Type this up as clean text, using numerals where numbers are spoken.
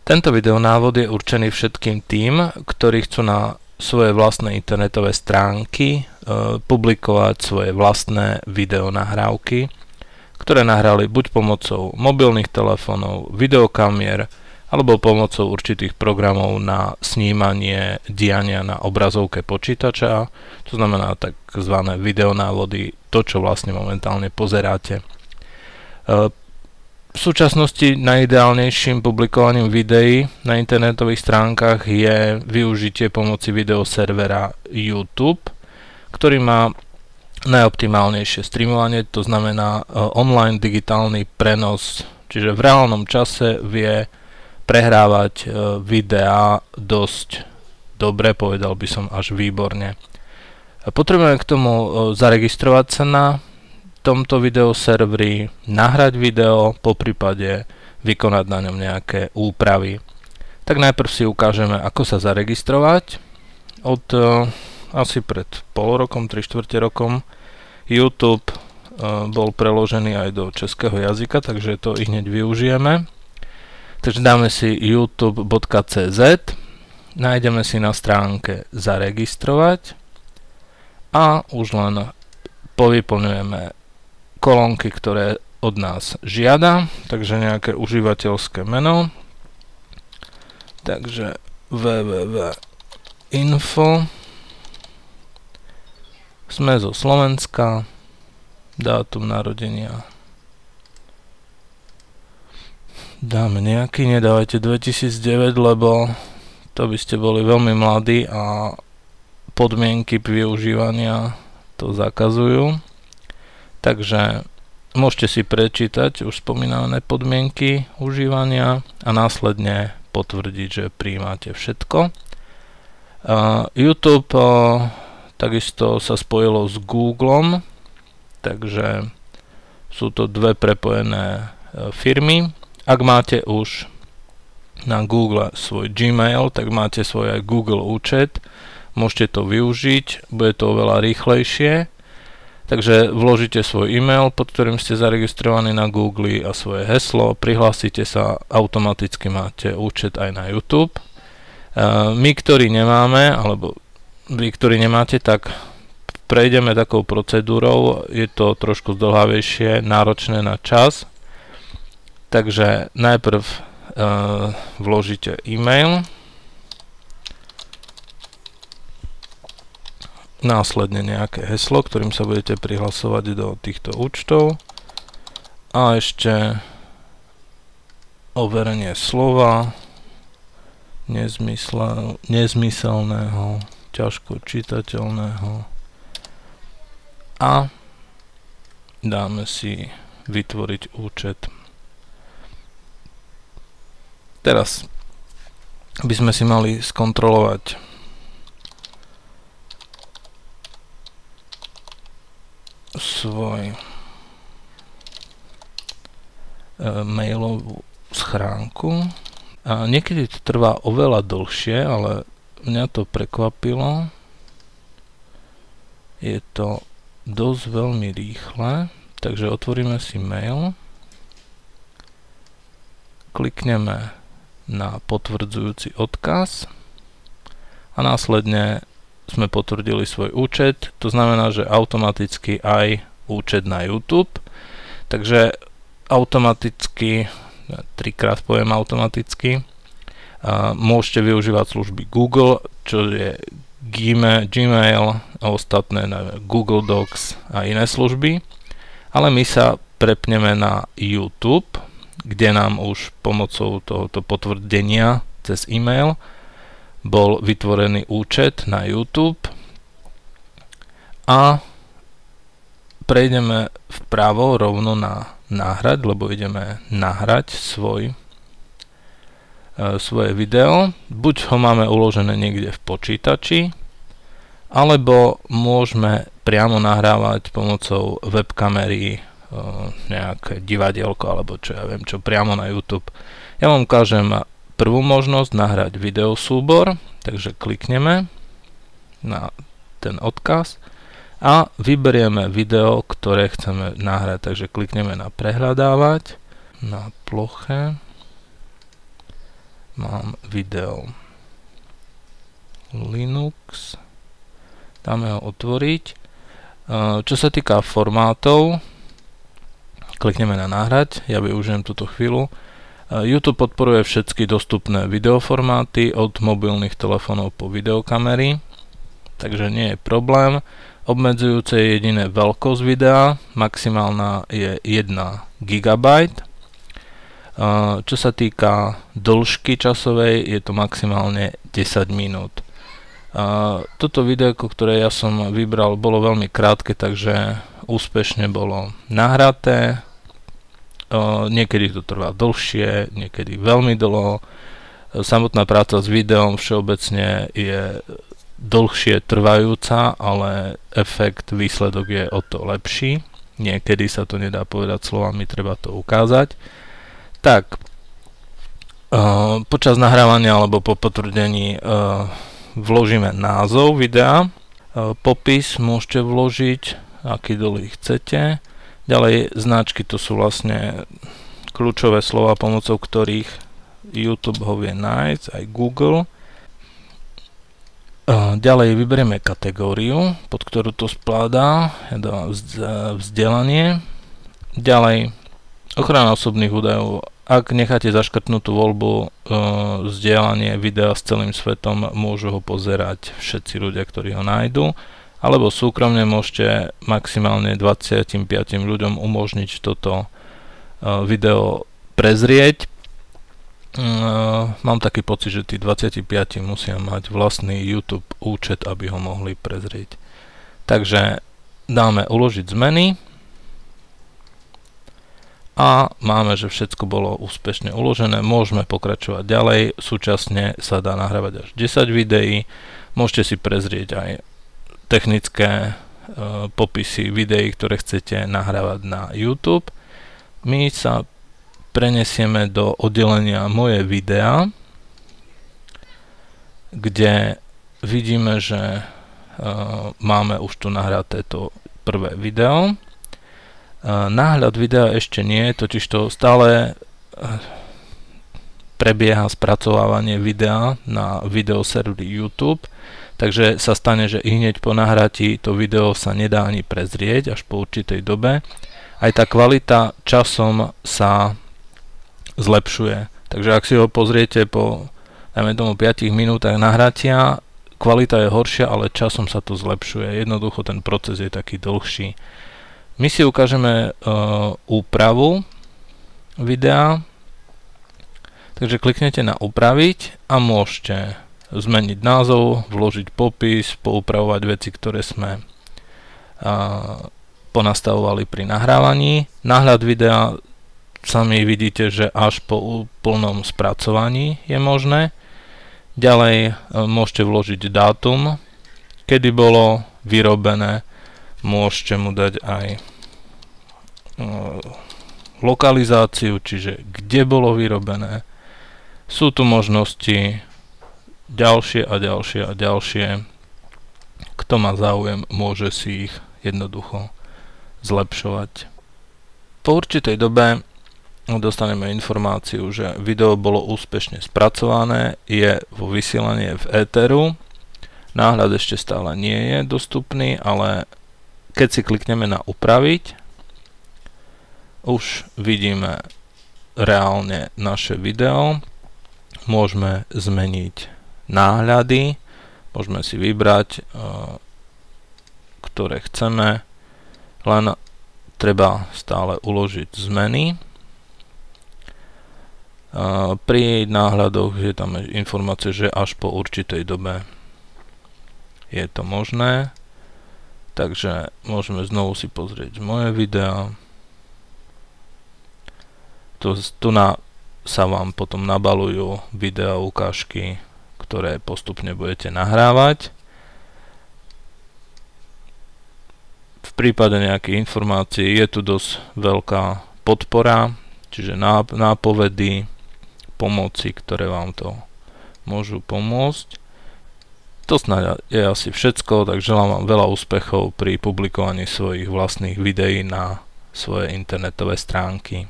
Tento videonávod je určený všetkým tým, ktorí chcú na svoje vlastné internetové stránky publikovať svoje vlastné videonahrávky, ktoré nahrali buď pomocou mobilných telefónov, videokamier, alebo pomocou určitých programov na snímanie diania na obrazovke počítača, to znamená tzv. Videonávody, to čo vlastne momentálne pozeráte. V súčasnosti najideálnejším publikovaním videí na internetových stránkach je využitie pomoci videoservera YouTube, ktorý má najoptimálnejšie streamovanie, to znamená online digitálny prenos, čiže v reálnom čase vie prehrávať videá dosť dobre, povedal by som až výborne. Potrebujeme k tomu zaregistrovať sa na tomto videoserveri, nahrať video, poprípade vykonať na ňom nejaké úpravy. Tak najprv si ukážeme, ako sa zaregistrovať. Od asi pred pol rokom, 3/4 rokom YouTube bol preložený aj do českého jazyka, takže to i hneď využijeme. Takže dáme si youtube.cz, nájdeme si na stránke zaregistrovať a už len povyplňujeme kolónky, ktoré od nás žiada, takže nejaké užívateľské meno, takže www.info, sme zo Slovenska, dátum narodenia dáme nejaký, nedávajte 2009, lebo to by ste boli veľmi mladí a podmienky využívania to zakazujú. Takže môžete si prečítať už spomínané podmienky užívania a následne potvrdiť, že prijímate všetko. YouTube takisto sa spojilo s Googlom, takže sú to dve prepojené firmy. Ak máte už na Google svoj Gmail, tak máte svoj aj Google účet, môžete to využiť, bude to oveľa rýchlejšie. Takže vložíte svoj e-mail, pod ktorým ste zaregistrovaní na Google a svoje heslo, prihlásite sa, automaticky máte účet aj na YouTube. My, ktorí nemáme, alebo vy, ktorí nemáte, tak prejdeme takou procedúrou, je to trošku zdĺhavejšie, náročné na čas. Takže najprv vložíte e-mail, následne nejaké heslo, ktorým sa budete prihlasovať do týchto účtov a ešte overenie slova nezmyselného, ťažko čitateľného a dáme si vytvoriť účet. Teraz by sme si mali skontrolovať svoj mailovú schránku a niekedy to trvá oveľa dlhšie, ale mňa to prekvapilo, je to dosť veľmi rýchle, takže otvoríme si mail, klikneme na potvrdzujúci odkaz a následne sme potvrdili svoj účet, to znamená, že automaticky aj účet na YouTube, takže automaticky, trikrát poviem automaticky, môžete využívať služby Google, čo je Gmail a ostatné Google Docs a iné služby, ale my sa prepneme na YouTube, kde nám už pomocou tohoto potvrdenia cez e-mail bol vytvorený účet na YouTube a prejdeme vpravo rovno na náhrať, lebo ideme nahrať svoje video. Buď ho máme uložené niekde v počítači, alebo môžeme priamo nahrávať pomocou webkamery nejaké divadielko alebo čo ja viem čo priamo na YouTube. Ja vám ukážem prvú možnosť nahrať videosúbor, takže klikneme na ten odkaz a vyberieme video, ktoré chceme nahrať, takže klikneme na prehľadávať na ploche, Mám video Linux, dáme ho otvoriť. Čo sa týka formátov, klikneme na nahrať, ja využijem túto chvíľu. YouTube podporuje všetky dostupné videoformáty od mobilných telefónov po videokamery, takže nie je problém. Obmedzujúce je jediné veľkosť videa, maximálna je 1 GB. Čo sa týka dĺžky časovej, je to maximálne 10 minút. Toto videjko, ktoré ja som vybral, bolo veľmi krátke, takže úspešne bolo nahraté. Niekedy to trvá dlhšie, niekedy veľmi dlho. Samotná práca s videom všeobecne je dlhšie trvajúca, ale efekt, výsledok je o to lepší. Niekedy sa to nedá povedať slovami, treba to ukázať. Tak, počas nahrávania alebo po potvrdení vložíme názov videa, popis môžete vložiť, aký dlhý chcete. Ďalej značky, to sú vlastne kľúčové slova, pomocou ktorých YouTube ho vie nájsť, aj Google. Ďalej vyberieme kategóriu, pod ktorú to spadá, ja dávam vzdelanie. Ďalej ochrana osobných údajov. Ak necháte zaškrtnutú voľbu vzdelanie videa s celým svetom, môžu ho pozerať všetci ľudia, ktorí ho nájdu. Alebo súkromne môžete maximálne 25 ľuďom umožniť toto video prezrieť. Mám taký pocit, že tí 25 musia mať vlastný YouTube účet, aby ho mohli prezrieť. Takže dáme uložiť zmeny a máme, že všetko bolo úspešne uložené. Môžeme pokračovať ďalej, súčasne sa dá nahrávať až 10 videí. Môžete si prezrieť aj technické popisy videí, ktoré chcete nahrávať na YouTube. My sa prenesieme do oddelenia moje videá, kde vidíme, že máme už tu nahraté to prvé video. Náhľad videa ešte nie, totižto stále prebieha spracovávanie videa na videoservery YouTube. Takže sa stane, že hneď po nahratí to video sa nedá ani prezrieť až po určitej dobe. Aj tá kvalita časom sa zlepšuje. Takže ak si ho pozriete po, dajme tomu, 5 minútach nahratia, kvalita je horšia, ale časom sa to zlepšuje. Jednoducho ten proces je taký dlhší. My si ukážeme úpravu videa. Takže kliknete na upraviť a môžete zmeniť názov, vložiť popis, poupravovať veci, ktoré sme ponastavovali pri nahrávaní. Náhľad videa sami vidíte, že až po plnom spracovaní je možné. Ďalej môžete vložiť dátum, kedy bolo vyrobené. Môžete mu dať aj lokalizáciu, čiže kde bolo vyrobené. Sú tu možnosti ďalšie a ďalšie a ďalšie. Kto má záujem, môže si ich jednoducho zlepšovať. Po určitej dobe dostaneme informáciu, že video bolo úspešne spracované, je vo vysielaní v éteru. Náhľad ešte stále nie je dostupný, ale keď si klikneme na upraviť, už vidíme reálne naše video. Môžeme zmeniť náhľady, môžeme si vybrať, ktoré chceme, len treba stále uložiť zmeny. Pri náhľadoch je tam informácia, že až po určitej dobe je to možné, takže môžeme znovu si pozrieť moje videá. Tu sa vám potom nabalujú videá ukážky, ktoré postupne budete nahrávať. V prípade nejakých informácií je tu dosť veľká podpora, čiže nápovedy, pomoci, ktoré vám to môžu pomôcť. To snáď je asi všetko, tak želám vám veľa úspechov pri publikovaní svojich vlastných videí na svoje internetové stránky.